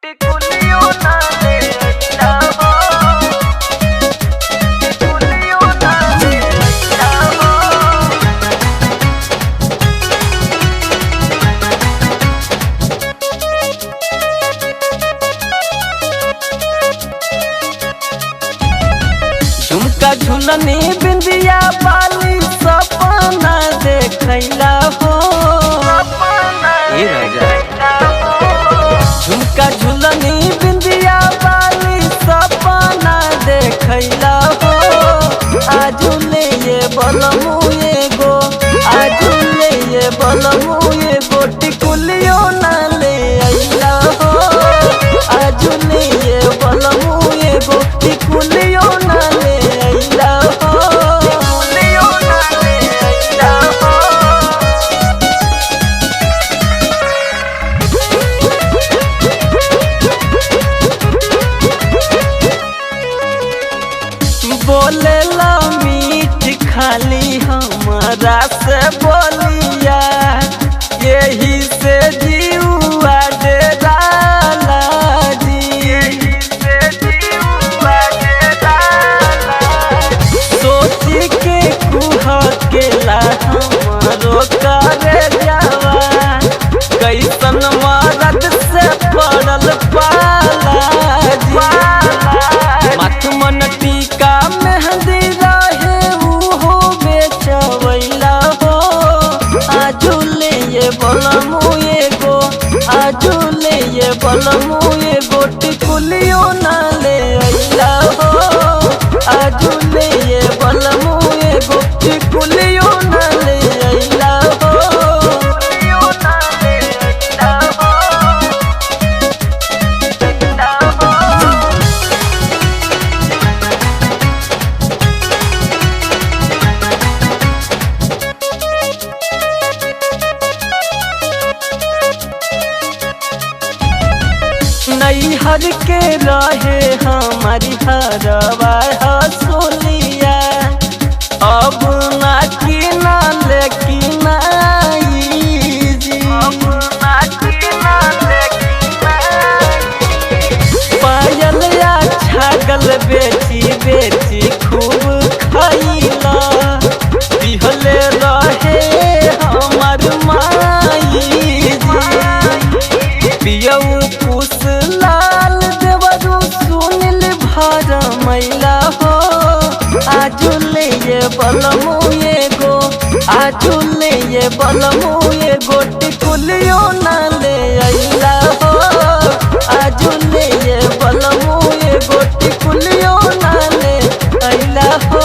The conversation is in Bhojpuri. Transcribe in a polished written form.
टिकुलियों ना ले अइला हो, टिकुलियों ना ले अइला हो। झुमका झुलनी बिंदिया बाली सपना देखैला हो, ए राजा। झुमका झुलनी बिंदिया बाली सपना देखैला हो। आजुले ये बलमु एगो, आजुले ये बलमु एगो टिकुलियों ना ले अइला हो। आजुले ये बलमु एगो टिकुलियों ना ले अइला हो, टिकुलियों ना ले अइला हो। बोलेला मीठ खाली हमारा से बोलिया, यही से जीवा डेराला जी, यही से जीवा डेराला। सोची के कुहकेला हमारो करे जावा, कैसन मरद से पड़ल पाला जी। माथ मन टीका मेहंदी रहे उहो बेचवैला हो। आजुले ये बलमु एगो, आजुले ये बलमु एगो टिकुलियों ना ले अइला हो। आजुले ये बलमु एगो टिकुलियों ना ले अइला हो, टिकुलियों ना ले अइला हो, अइला हो। नैहर के रहे हमारी हरवा हसुलिया, अब ना की ना लेकी नाई जी, अब ना की ना लेकी नाई। पायल या छागल बेची बेची खूब खैला, दिहले रहे हमार माई जी। पियऊ कुश लाल देवरू सुनिल भरमैला हो। आजुले ये बलमु एगो, आजुले ये बलमु एगो टिकुलियों ना ले अइला हो। आजुले ये बलमु एगो टिकुलियों ना ले अइला हो।